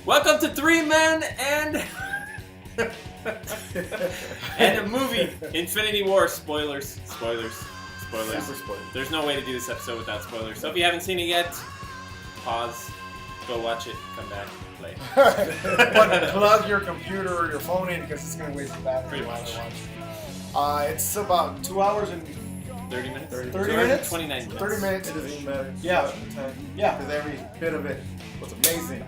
Welcome to Three Men and and a movie, Infinity War. Spoilers. Super spoilers. There's no way to do this episode without spoilers. So if you haven't seen it yet, pause, go watch it, come back, play. But plug your computer or your phone in because it's going to waste the battery. Pretty much. It's about 2 hours and 30 minutes? 30 minutes? 29 minutes. 30 minutes. It doesn't even matter. Yeah. Yeah. Because every bit of it was amazing.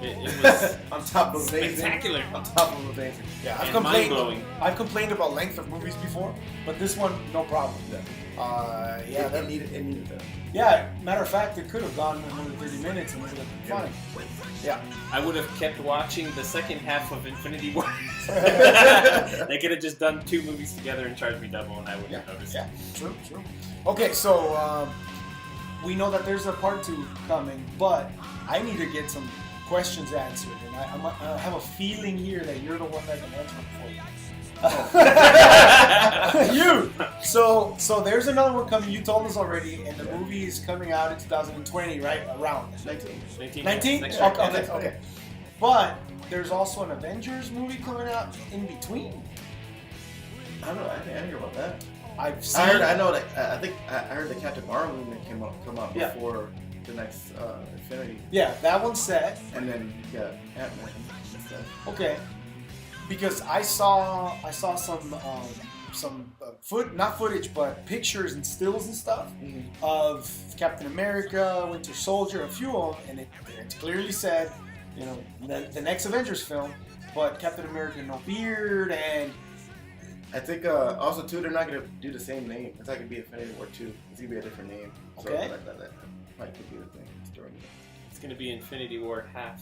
It was On top of amazing. spectacular. On top of amazing. Yeah, And mind-blowing. I've complained about length of movies before, but this one, no problem. It needed that. Yeah, matter of fact, it could have gone another 30 minutes and it would have been fine. Yeah. I would have kept watching the second half of Infinity War. They could have just done two movies together and charged me double, and I wouldn't have noticed. Yeah, true. Okay, so we know that there's a part 2 coming, but I need to get some questions answered, and I have a feeling here that you're the one that can answer them for me. You! So there's another one coming, you told us already, and the movie is coming out in 2020, right? Around 19? 19? Next year. Okay. But there's also an Avengers movie coming out in between. I don't know. I didn't hear about that. I've seen. I think I heard the Captain Marvel movie come out Yeah. before the next Infinity. Yeah, that one's set. And then you got Ant-Man instead. Okay. Because I saw some not footage, but pictures and stills and stuff of Captain America, Winter Soldier, a few of them, and it clearly said, you know, the next Avengers film, but Captain America no beard, and I think also too they're not gonna do the same name. It's not gonna be Infinity War 2. It's gonna be a different name. Okay. So that might could be the thing. It's going to be Infinity War half.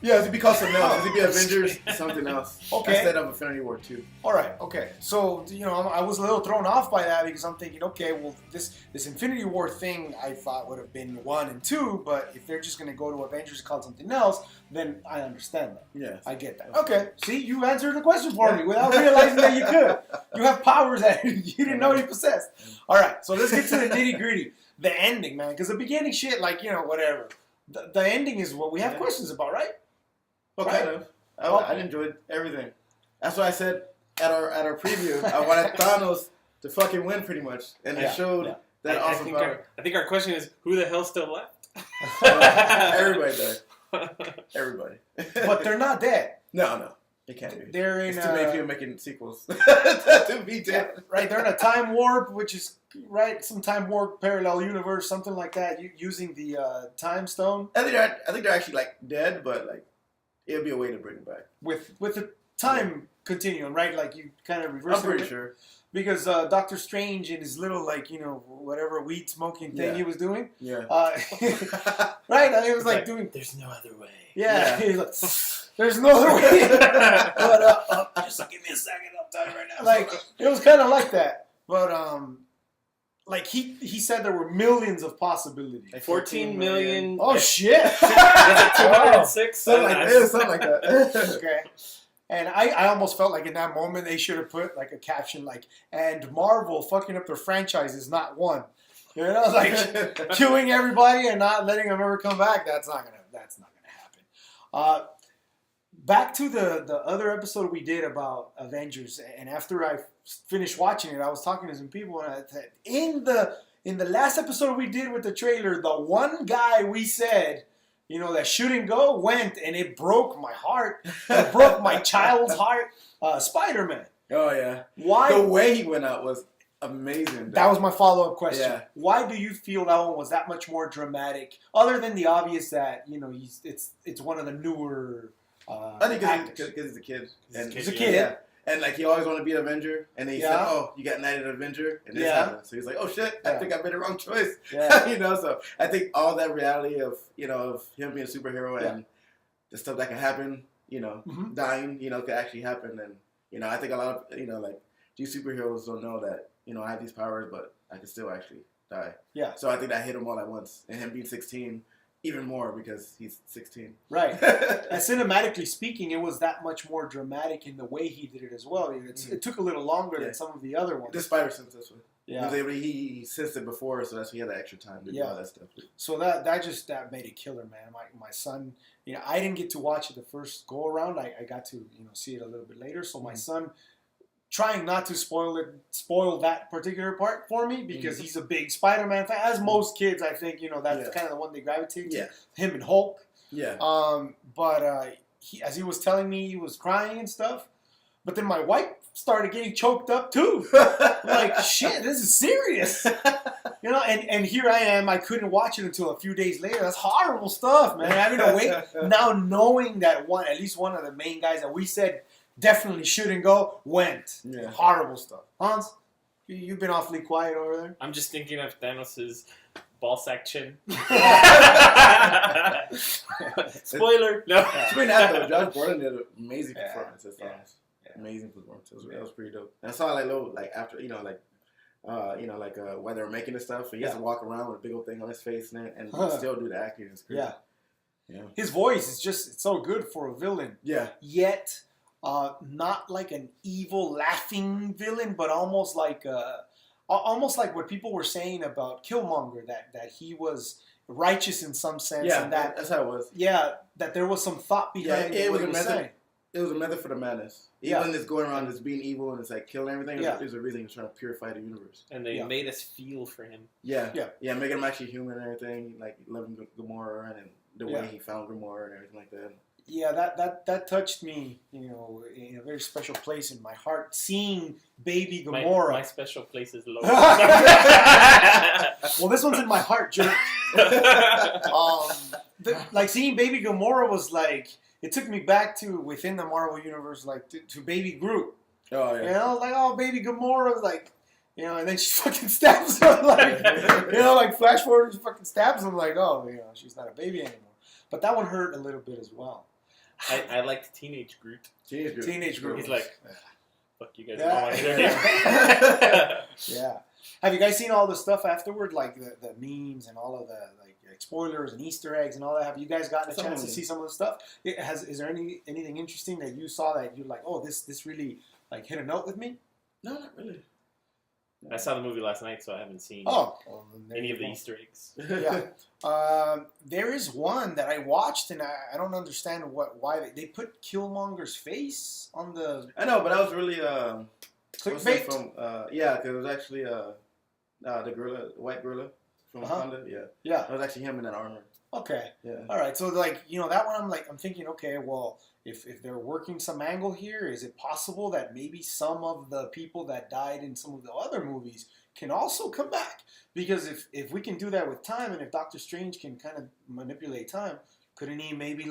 Yeah, it's gonna be called something else. It's gonna be Avengers something else. Okay. Instead of Infinity War 2. all right, okay. So you know, I was a little thrown off by that because I'm thinking, okay, well, this Infinity War thing I thought would have been 1 and 2, but if they're just gonna go to Avengers and call it something else, then I understand that. Yeah. I get that. Okay, see, you answered the question for me without realizing that you could. You have powers that you didn't know you possessed. All right, so let's get to the nitty gritty. The ending, man, because the beginning shit, like, you know, whatever. The ending is what we have questions about, right? Well, Right. kind of. I enjoyed everything. That's why I said at our preview, I wanted Thanos to fucking win pretty much, and they showed that I awesome think power. I think our question is, who the hell's still left? Everybody died. Everybody. But they're not dead. No, they can't be. They're in It's too many people making sequels to be dead. right, they're in a time warp, which is some time warp parallel universe, something like that, using the time stone I think they're actually like dead, but like it'll be a way to bring them back. with the time continuum, right? Like you kind of reverse I'm pretty it. sure. Because Doctor Strange in his little, like, you know, whatever weed smoking thing he was doing, Yeah. right? He was like doing, there's no other way. yeah. He was like, there's no other way. But just give me a second, I'm telling you right now. Like it was kind of like that, but like he said there were millions of possibilities. Like 14 million. Oh shit! Is it 206? Something like this, something like that. Okay. And I almost felt like in that moment they should have put like a caption like, and Marvel fucking up their franchise is not one. You know, like killing everybody and not letting them ever come back. That's not gonna happen. Back to the other episode we did about Avengers, and after I finished watching it, I was talking to some people, and I said, in the last episode we did with the trailer, the one guy we said, you know, that shouldn't go went, and it broke my heart. It broke my child's heart. Spider-Man. Oh yeah. Why? The way he went out was amazing. That was my follow-up question. Yeah. Why do you feel that one was that much more dramatic, other than the obvious that, you know, it's one of the newer I think actors? because he's a kid. He's a kid. Yeah. And like he always wanted to be an Avenger, and then he said, "Oh, you got knighted Avenger," and this happened. So he's like, "Oh shit, I think I made the wrong choice." Yeah. You know, so I think all that reality of of him being a superhero and the stuff that can happen, dying, could actually happen, and I think a lot of like these superheroes don't know that I have these powers, but I can still actually die. Yeah. So I think that hit him all at once, and him being 16. Even more because he's 16. Right. And cinematically speaking, it was that much more dramatic in the way he did it as well. It took a little longer than some of the other ones. The spider sense this way. Yeah. He sensed it before, so that's why he had the extra time to do all that stuff. So that made it killer, man. My son, I didn't get to watch it the first go around. I got to see it a little bit later. So my son, trying not to spoil that particular part for me because he's a big Spider-Man fan. As most kids, I think that's kind of the one they gravitate to. Yeah. Him and Hulk. Yeah. But as he was telling me, he was crying and stuff. But then my wife started getting choked up too. I'm like, shit, this is serious. And here I am. I couldn't watch it until a few days later. That's horrible stuff, man. Having to wait now, knowing that at least one of the main guys that we said definitely shouldn't go went. Yeah. Horrible stuff. Hans, you've been awfully quiet over there. I'm just thinking of Thanos' ballsack chin. Spoiler. No. Between that though, Josh Brolin did an amazing performance as Thanos. Amazing performance. That was pretty dope. And I saw after while they were making the stuff, he has to walk around with a big old thing on his face and still do the acting. It's crazy. Yeah. His voice is it's so good for a villain. Yeah. Yet, not like an evil laughing villain, but almost like what people were saying about Killmonger, that he was righteous in some sense. Yeah, and that's how it was. Yeah, that there was some thought behind it what was he was saying. It was a method for the madness. Even it's going around as being evil and it's like killing everything. There's a reason he's trying to purify the universe. And they made us feel for him. Yeah, making him actually human and everything, like loving Gamora and the way he found Gamora and everything like that. Yeah, that touched me, in a very special place in my heart. Seeing baby Gamora. My special place is low. Well, this one's in my heart, jerk. Like seeing baby Gamora was like. It took me back to within the Marvel universe, like to Baby Groot. Oh yeah. Baby Gamora, like, and then she fucking stabs him, like, like flash forward, she fucking stabs him, like, she's not a baby anymore. But that one hurt a little bit as well. I liked Teenage Groot. Teenage Groot. He's like, fuck you guys. Yeah. Have you guys seen all the stuff afterward, like the memes and all of the spoilers and Easter eggs and all that? Have you guys gotten a chance to see some of the stuff? Is there anything interesting that you saw that you're like, oh, this really hit a note with me? No, not really. I saw the movie last night, so I haven't seen any of the Easter eggs. Yeah. There is one that I watched, and I don't understand why they put Killmonger's face on the... I know, but that was really... clickbait? Because it was actually the white gorilla from Wakanda. Yeah. It was actually him in that armor. Okay. Yeah. All right. So that one, I'm thinking, okay, well, if they're working some angle here, is it possible that maybe some of the people that died in some of the other movies can also come back? Because if we can do that with time, and if Doctor Strange can kind of manipulate time, couldn't he maybe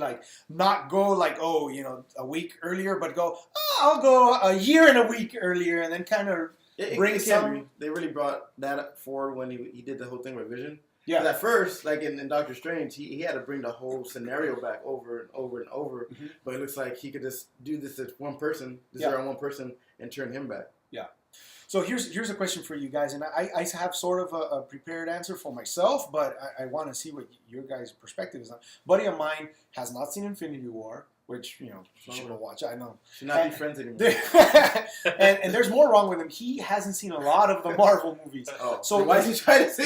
not go a week earlier, but go, I'll go a year and a week earlier, and then kind of bring some. They really brought that forward when he did the whole thing with Vision. Yeah. At first, like in Doctor Strange, he had to bring the whole scenario back over and over and over. Mm-hmm. But it looks like he could just do this as one person, on one person, and turn him back. Yeah. So here's a question for you guys, and I have sort of a prepared answer for myself, but I want to see what your guys' perspective is on. A buddy of mine has not seen Infinity War, which should have watched. I know. Should not be friends anymore. and there's more wrong with him. He hasn't seen a lot of the Marvel movies. Oh, so why is he trying to say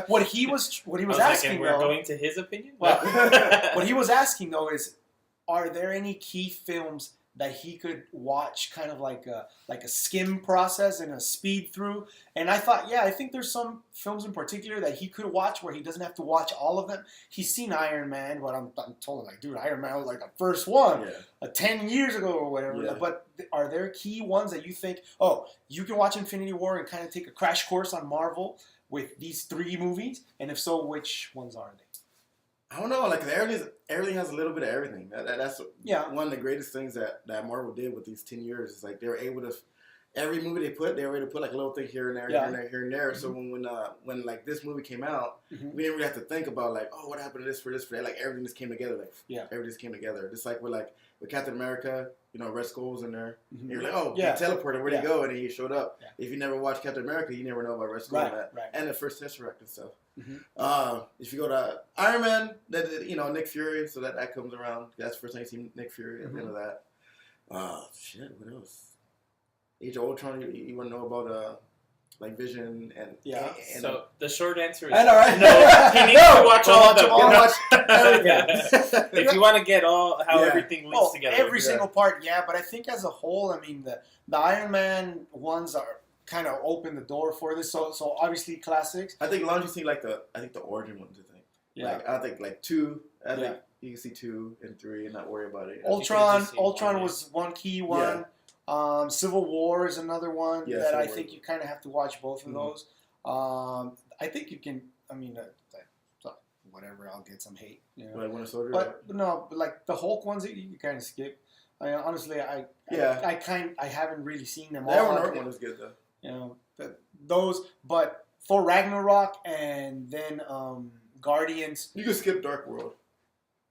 what he was asking? We're going to his opinion. What he was asking though is, are there any key films that he could watch kind of like a skim process and a speed through? And I thought, I think there's some films in particular that he could watch where he doesn't have to watch all of them. He's seen Iron Man, but I'm told him, dude, Iron Man was the first one 10 years ago or whatever. Yeah. But are there key ones that you think, you can watch Infinity War and kind of take a crash course on Marvel with these 3 movies? And if so, which ones are they? I don't know. Everything has a little bit of everything. That's one of the greatest things that Marvel did with these 10 years. Is they were able to, every movie they were able to put a little thing here and there, here and there, here and there. Mm-hmm. So when this movie came out, we didn't really have to think about what happened to this for that. Everything just came together. Everything just came together. Just like with Captain America, Red Skull's in there. Mm-hmm. And you're he teleported. Where'd he go? And he showed up. Yeah. If you never watched Captain America, you never know about Red Skull and the first Tesseract and stuff. Mm-hmm. If you go to Iron Man, Nick Fury, so that comes around. That's the first time you see Nick Fury at the end of that. What else? Age of Ultron, you want to know about like Vision and So the short answer is I know, right? no. He needs to watch all of them. Watch Yeah. If you want to get how everything links together. Every single part, but I think as a whole, I mean, the Iron Man ones are kind of open the door for this. So obviously classics. I think as long as you see like the origin ones, I think. Yeah. Like, I think like 2. I think you can see 2 and 3 and not worry about it. Ultron was one key one. Civil War is another one that I think you kind of have to watch both of those. I think you can. I mean, whatever. I'll get some hate. You know? Like Winter Soldier. But like the Hulk ones, you kind of skip. I mean, honestly, I haven't really seen them all. That one was good though. You know, those. But Thor Ragnarok and then Guardians. You can skip Dark World.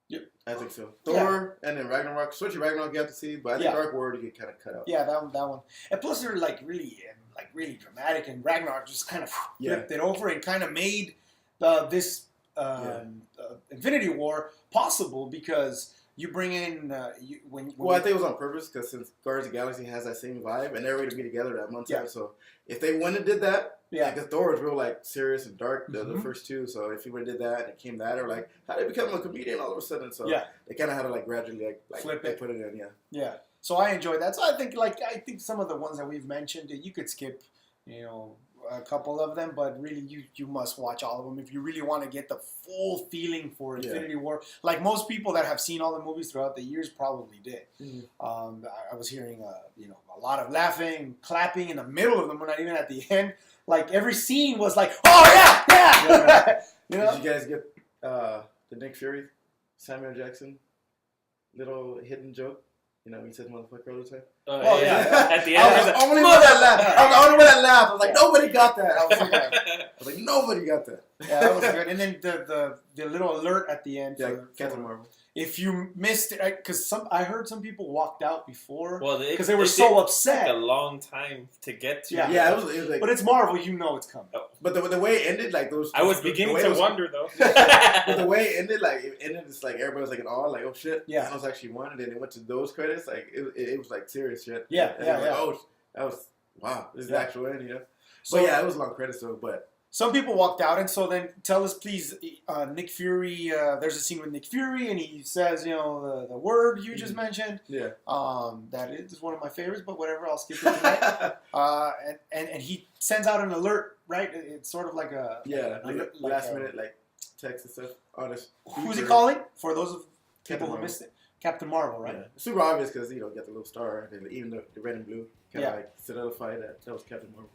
Yep. I think so. Thor and then Ragnarok. Especially Ragnarok you have to see, but I think Dark World you get kind of cut out. Yeah, that one. And plus they're really dramatic, and Ragnarok just kind of flipped it over and kind of made this Infinity War possible because you bring in I think it was on purpose because since Guardians of the Galaxy has that same vibe and they're ready to be together that month time, so if they wouldn't have did that, because Thor was real like serious and dark the first two, so if he would have did that and it came that, or like how did he become a comedian all of a sudden? So they kind of had to like gradually like flip it, put it in, yeah. So I enjoyed that. So I think some of the ones that we've mentioned you could skip, a couple of them, but really you must watch all of them if you really want to get the full feeling for Infinity War. Like most people that have seen all the movies throughout the years probably did. I was hearing a lot of laughing, clapping in the middle of them, but not even at the end. Like every scene was like, oh yeah. Did you guys get the Nick Fury, Samuel Jackson little hidden joke? You know, he says motherfucker all the time. At the end, I only one that laughed. I was like, nobody got that. I was like, nobody got that. Yeah, that was good. And then the little alert at the end. Yeah, Captain Marvel. If you missed it, because I heard some people walked out before because they were so upset. It took a long time to get to. Yeah, it was like, but it's Marvel, it's coming. But the way it ended, like those. I was beginning to wonder though. But the way it ended, it's like everybody was like in awe, like oh shit, yeah, was actually won, and then it went to those credits, like it was like serious shit. Yeah. Like, oh, that was wow, this is the actual end, So but it was long credits though, but. Some people walked out, and so then tell us, please, Nick Fury. There's a scene with Nick Fury, and he says, the word you just mentioned. Yeah. That is one of my favorites, but whatever, I'll skip it tonight. And he sends out an alert, right? It's sort of like a last minute text and stuff. Honest. Who's he calling? For those of people who missed it, Captain Marvel, right? Yeah. Super obvious because you get the little star, and even the red and blue kind of solidify that was Captain Marvel.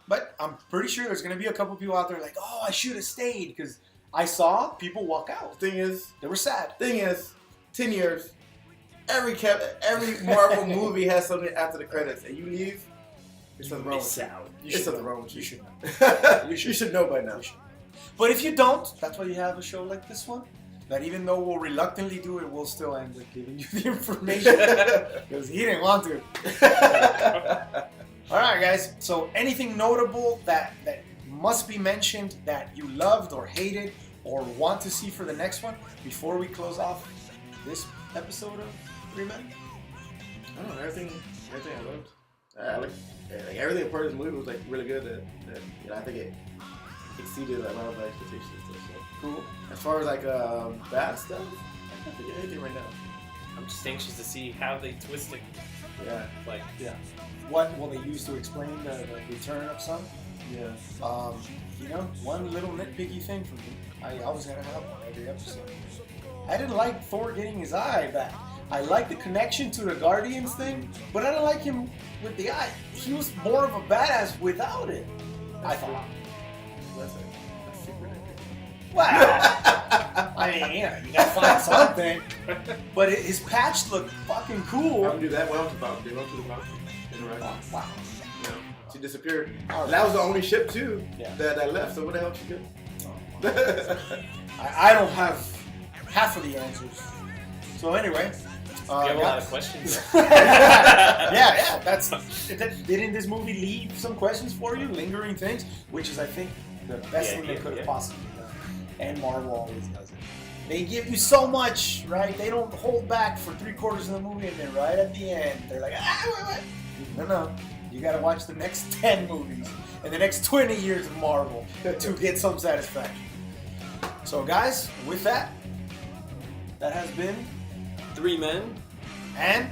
But I'm pretty sure there's going to be a couple people out there like, oh, I should have stayed because I saw people walk out. Thing is, they were sad. Thing is, 10 years, every Marvel movie has something after the credits, and you leave, there's something wrong with you. There's something wrong with you. You should know by now. But if you don't, that's why you have a show like this one. That even though we'll reluctantly do it, we'll still end up giving you the information because he didn't want to. All right, guys. So anything notable that must be mentioned that you loved or hated or want to see for the next one before we close off this episode of Three Men? I don't know. Everything I loved. Everything part of this movie was really good. I think it exceeded a lot of my expectations. So cool. As far as bad stuff, I can't think of anything right now. I'm just anxious to see how they twist it. Yeah. What will they use to explain the return of some? Yeah. One little nitpicky thing for me. I always gotta have one every episode. I didn't like Thor getting his eye back. I like the connection to the Guardians thing, but I didn't like him with the eye. He was more of a badass without it. I thought. That's super nitpicky. Wow. I mean, you gotta find something. But his patch looked fucking cool. I would do that. What else about it? They went to the bounty. Wow. She disappeared. And that was the only ship too that left. So what the hell she did? I don't have half of the answers. So anyway, you have a lot of questions. yeah. Didn't this movie leave some questions for you, lingering things, which is I think the best thing they could have possibly done. And Marvel always does it. They give you so much, right? They don't hold back for 3/4 of the movie, and then right at the end, they're like, wait. No. You gotta watch the next 10 movies. in the next 20 years of Marvel to get some satisfaction. So, guys, with that, that has been 3 men and